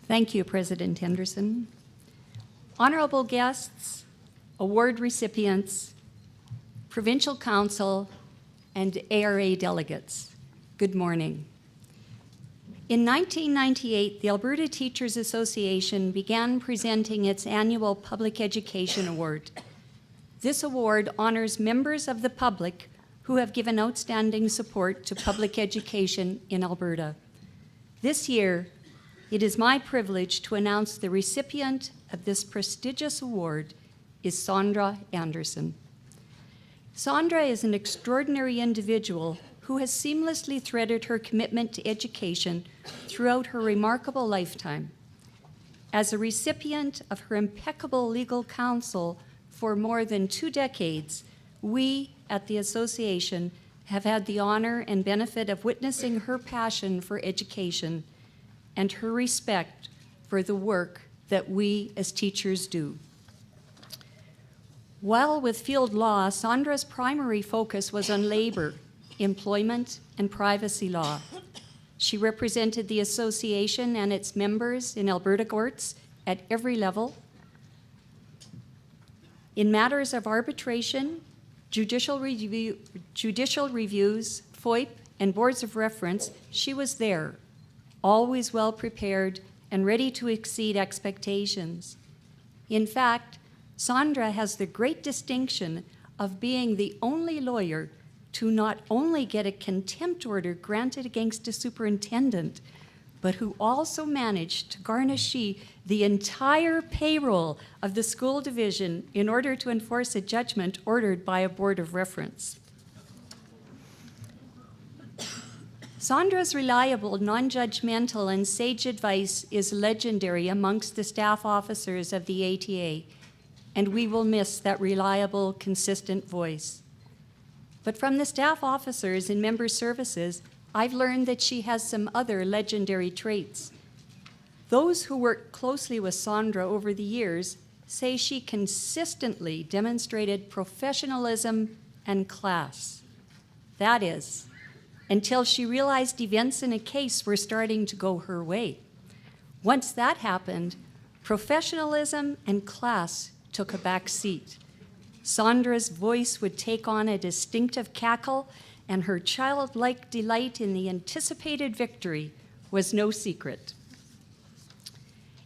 Thank you, President Henderson. Honorable guests, award recipients, Provincial Council, and ARA delegates, good morning. In 1998, the Alberta Teachers Association began presenting its annual Public Education Award. This award honors members of the public who have given outstanding support to public education in Alberta. This year, it is my privilege to announce the recipient of this prestigious award is Sandra Anderson. Sandra is an extraordinary individual who has seamlessly threaded her commitment to education throughout her remarkable lifetime. As a recipient of her impeccable legal counsel for more than 2 decades, we at the Association have had the honor and benefit of witnessing her passion for education and her respect for the work that we as teachers do. While with field law, Sandra's primary focus was on labor, employment, and privacy law. She represented the association and its members in Alberta courts at every level. In matters of arbitration, judicial reviews, FOIP, and boards of reference, she was there, always well prepared and ready to exceed expectations. In fact, Sandra has the great distinction of being the only lawyer to not only get a contempt order granted against a superintendent, but who also managed to garnish the entire payroll of the school division in order to enforce a judgment ordered by a board of reference. Sandra's reliable, non-judgmental, and sage advice is legendary amongst the staff officers of the ATA, and we will miss that reliable, consistent voice. But from the staff officers in member services, I've learned that she has some other legendary traits. Those who worked closely with Sandra over the years say she consistently demonstrated professionalism and class. That is, until she realized events in a case were starting to go her way. Once that happened, professionalism and class took a back seat. Sandra's voice would take on a distinctive cackle, and her childlike delight in the anticipated victory was no secret.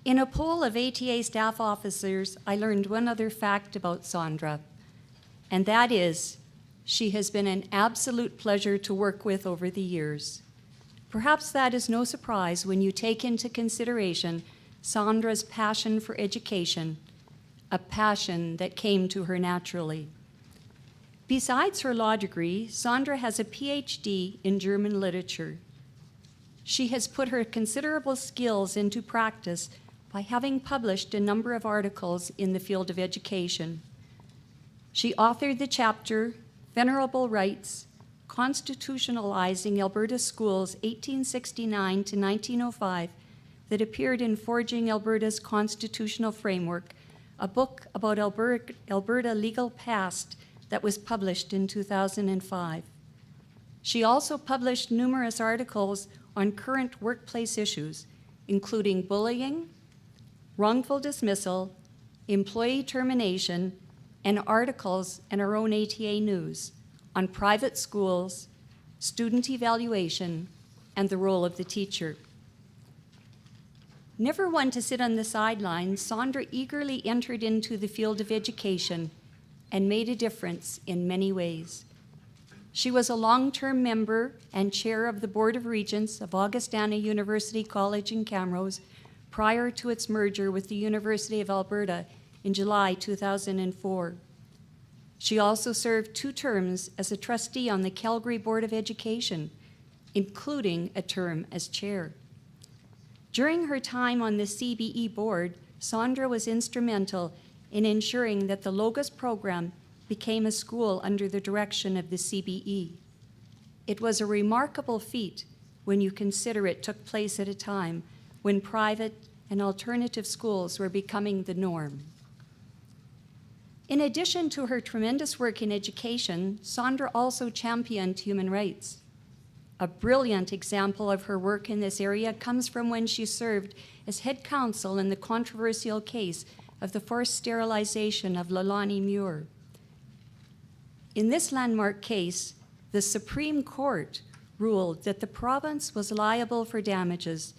In a poll of ATA staff officers, I learned one other fact about Sandra, and that is she has been an absolute pleasure to work with over the years. Perhaps that is no surprise when you take into consideration Sandra's passion for education, a passion that came to her naturally. Besides her law degree, Sandra has a PhD in German literature. She has put her considerable skills into practice by having published a number of articles in the field of education. She authored the chapter, Venerable Rights, Constitutionalizing Alberta Schools 1869 to 1905, that appeared in Forging Alberta's Constitutional Framework, a book about Alberta legal past that was published in 2005. She also published numerous articles on current workplace issues, including bullying, wrongful dismissal, employee termination, and articles in our own ATA News on private schools, student evaluation, and the role of the teacher. Never one to sit on the sidelines, Sandra eagerly entered into the field of education and made a difference in many ways. She was a long-term member and chair of the Board of Regents of Augustana University College in Camrose prior to its merger with the University of Alberta in July 2004. She also served 2 terms as a trustee on the Calgary Board of Education, including a term as chair. During her time on the CBE board, Sandra was instrumental in ensuring that the Logos program became a school under the direction of the CBE. It was a remarkable feat when you consider it took place at a time when private and alternative schools were becoming the norm. In addition to her tremendous work in education, Sandra also championed human rights. A brilliant example of her work in this area comes from when she served as head counsel in the controversial case of the forced sterilization of Leilani Muir. In this landmark case, the Supreme Court ruled that the province was liable for damages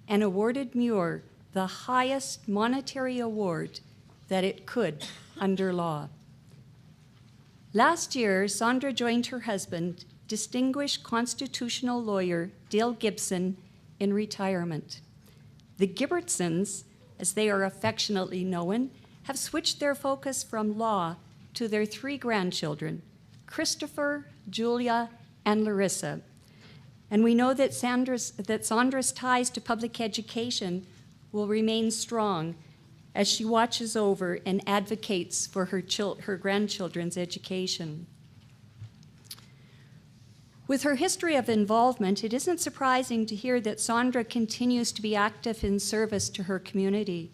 and awarded Muir the highest monetary award that it could under law. Last year, Sandra joined her husband, distinguished constitutional lawyer Dale Gibson, in retirement. The Gibbertsons, as they are affectionately known, have switched their focus from law to their 3 grandchildren, Christopher, Julia, and Larissa. And we know that Sandra's ties to public education will remain strong as she watches over and advocates for her grandchildren's education. With her history of involvement, it isn't surprising to hear that Sandra continues to be active in service to her community.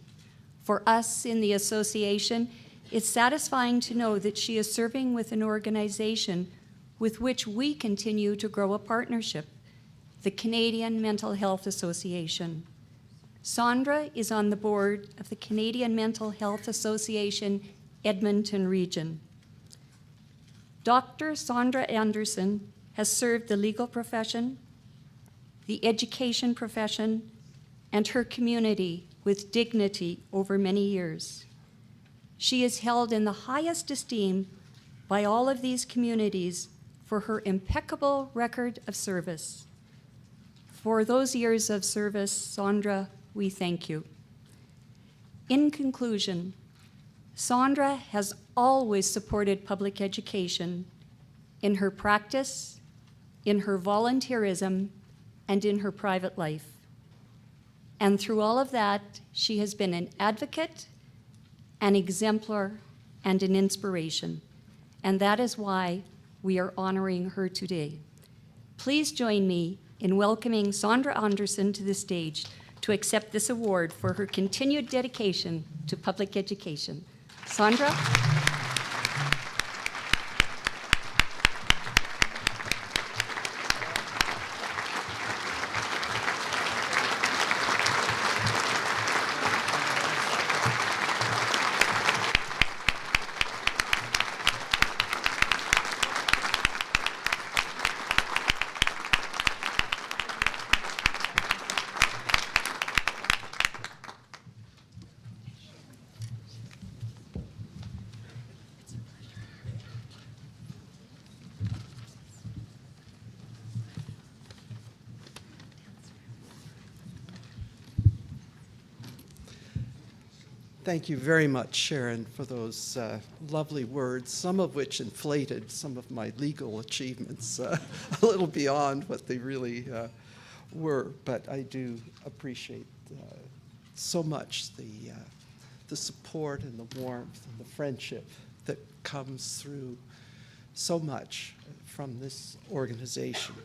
For us in the association, it's satisfying to know that she is serving with an organization with which we continue to grow a partnership, the Canadian Mental Health Association. Sandra is on the board of the Canadian Mental Health Association Edmonton region. Dr. Sandra Anderson has served the legal profession, the education profession, and her community with dignity over many years. She is held in the highest esteem by all of these communities for her impeccable record of service. For those years of service, Sandra, we thank you. In conclusion, Sandra has always supported public education in her practice, in her volunteerism, and in her private life. And through all of that, she has been an advocate, an exemplar, and an inspiration. And that is why we are honoring her today. Please join me in welcoming Sandra Anderson to the stage to accept this award for her continued dedication to public education. Sandra? Thank you very much, Sharon, for those lovely words, some of which inflated some of my legal achievements a little beyond what they really were. But I do appreciate so much the support and the warmth and the friendship that comes through so much from this organization.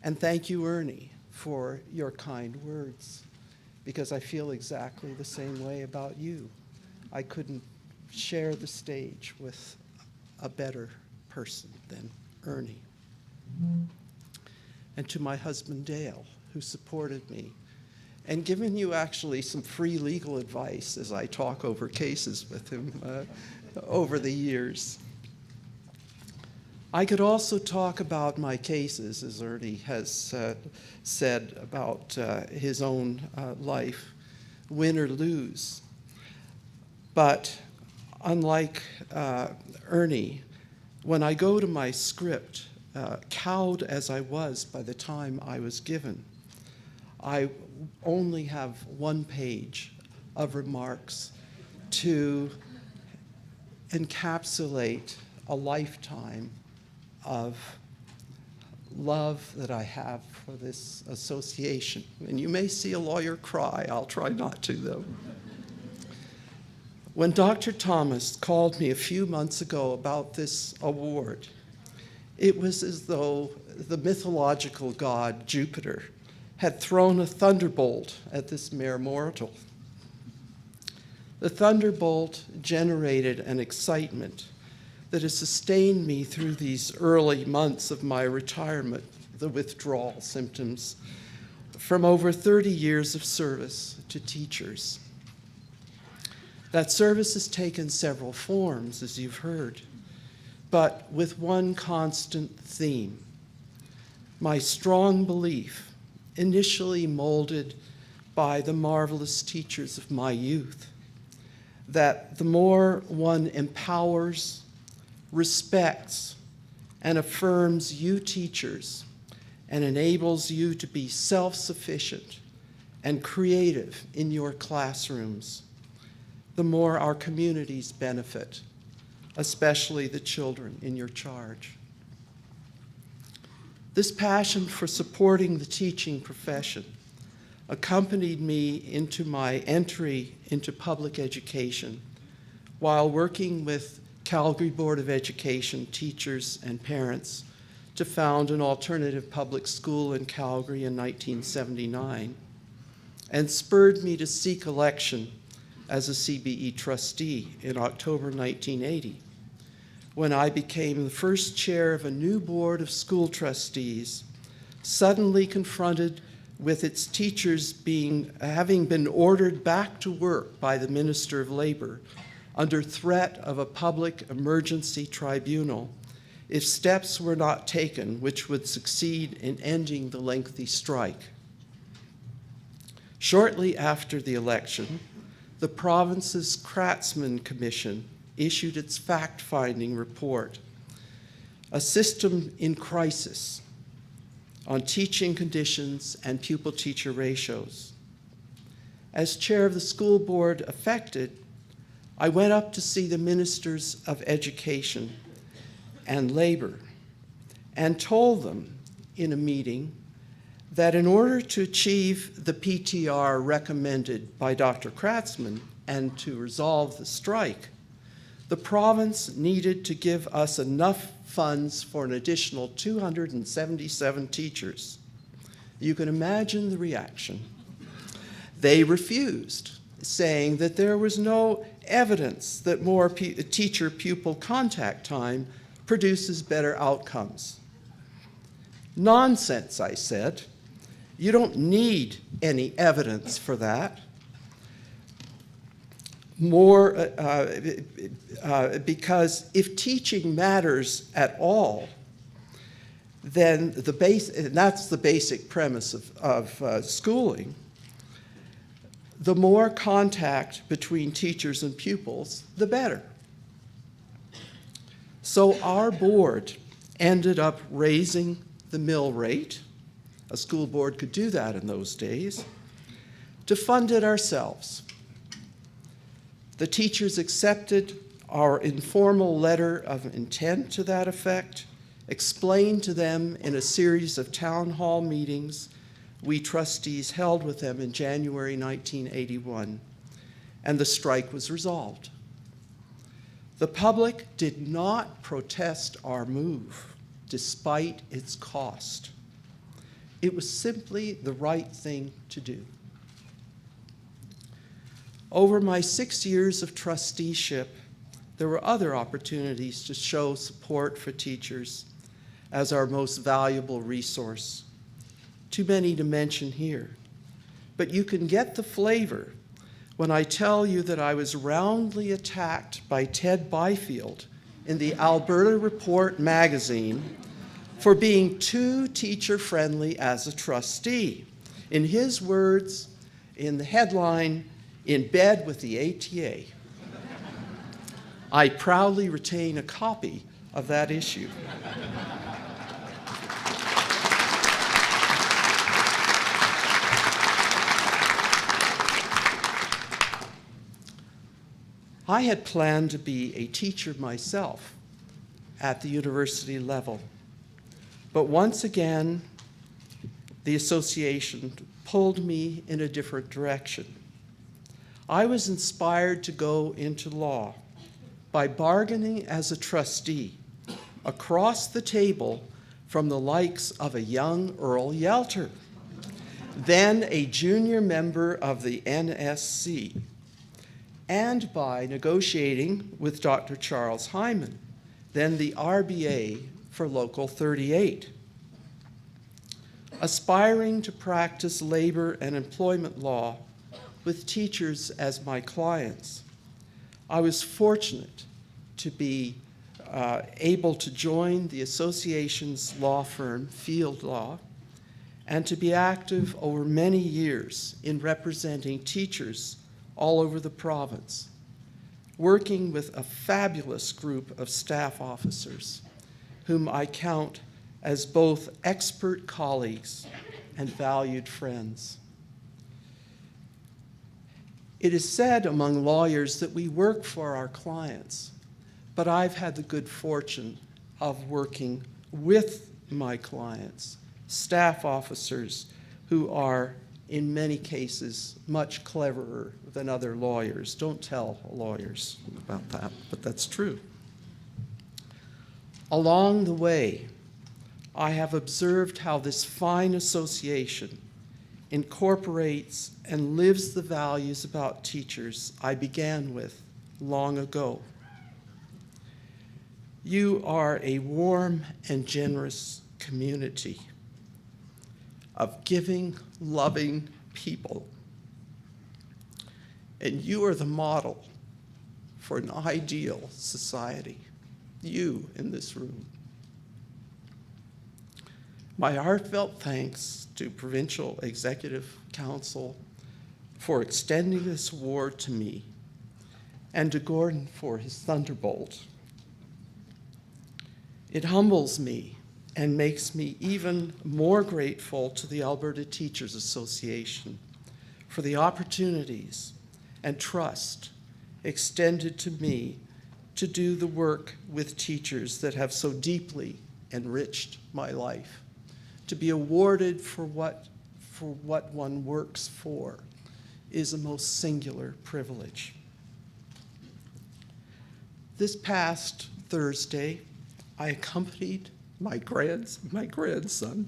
And thank you, Ernie, for your kind words, because I feel exactly the same way about you. I couldn't share the stage with a better person than Ernie. And to my husband, Dale, who supported me and given you actually some free legal advice as I talk over cases with him over the years. I could also talk about my cases, as Ernie has said about his own life, win or lose. But unlike Ernie, when I go to my script, cowed as I was by the time I was given, I only have one page of remarks to encapsulate a lifetime of love that I have for this association. And you may see a lawyer cry. I'll try not to, though. When Dr. Thomas called me a few months ago about this award, it was as though the mythological god Jupiter had thrown a thunderbolt at this mere mortal. The thunderbolt generated an excitement that has sustained me through these early months of my retirement, the withdrawal symptoms, from over 30 years of service to teachers. That service has taken several forms, as you've heard, but with one constant theme: my strong belief, initially molded by the marvelous teachers of my youth, that the more one empowers, respects, and affirms you teachers, and enables you to be self-sufficient and creative in your classrooms, the more our communities benefit, especially the children in your charge. This passion for supporting the teaching profession accompanied me into my entry into public education while working with Calgary Board of Education teachers and parents to found an alternative public school in Calgary in 1979, and spurred me to seek election as a CBE trustee in October 1980, when I became the first chair of a new board of school trustees, suddenly confronted with its teachers having been ordered back to work by the Minister of Labor under threat of a public emergency tribunal if steps were not taken which would succeed in ending the lengthy strike. Shortly after the election, the province's Kratzman Commission issued its fact-finding report, A System in Crisis, on teaching conditions and pupil-teacher ratios. As chair of the school board affected, I went up to see the ministers of education and labor and told them in a meeting that in order to achieve the PTR recommended by Dr. Kratzman and to resolve the strike, the province needed to give us enough funds for an additional 277 teachers. You can imagine the reaction. They refused, saying that there was no evidence that more teacher-pupil contact time produces better outcomes. Nonsense, I said. You don't need any evidence for that. Because if teaching matters at all, then and that's the basic premise of schooling, the more contact between teachers and pupils, the better. So our board ended up raising the mill rate. A school board could do that in those days, to fund it ourselves. The teachers accepted our informal letter of intent to that effect, explained to them in a series of town hall meetings we trustees held with them in January 1981, and the strike was resolved. The public did not protest our move, despite its cost. It was simply the right thing to do. Over my 6 years of trusteeship, there were other opportunities to show support for teachers as our most valuable resource. Too many to mention here. But you can get the flavor when I tell you that I was roundly attacked by Ted Byfield in the Alberta Report magazine for being too teacher-friendly as a trustee. In his words, in the headline, "In bed with the ATA." I proudly retain a copy of that issue. I had planned to be a teacher myself at the university level, but once again, the association pulled me in a different direction. I was inspired to go into law by bargaining as a trustee across the table from the likes of a young Earl Yelter, then a junior member of the NSC, and by negotiating with Dr. Charles Hyman, then the RBA for Local 38. Aspiring to practice labor and employment law with teachers as my clients, I was fortunate to be able to join the association's law firm, Field Law, and to be active over many years in representing teachers all over the province, working with a fabulous group of staff officers whom I count as both expert colleagues and valued friends. It is said among lawyers that we work for our clients, but I've had the good fortune of working with my clients, staff officers who are, in many cases, much cleverer than other lawyers. Don't tell lawyers about that, but that's true. Along the way, I have observed how this fine association incorporates and lives the values about teachers I began with long ago. You are a warm and generous community of giving, loving people. And you are the model for an ideal society, you in this room. My heartfelt thanks to Provincial Executive Council for extending this award to me, and to Gordon for his thunderbolt. It humbles me and makes me even more grateful to the Alberta Teachers Association for the opportunities and trust extended to me to do the work with teachers that have so deeply enriched my life. To be awarded for what one works for is a most singular privilege. This past Thursday, I accompanied my grandson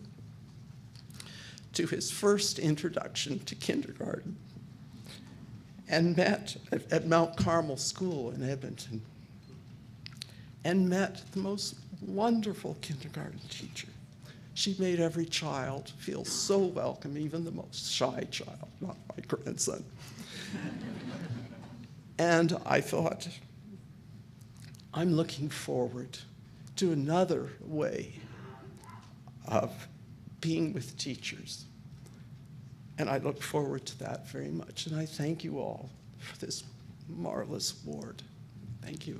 to his first introduction to kindergarten and met at Mount Carmel School in Edmonton and met the most wonderful kindergarten teacher. She made every child feel so welcome, even the most shy child, not my grandson. And I thought, I'm looking forward to another way of being with teachers. And I look forward to that very much. And I thank you all for this marvelous award. Thank you.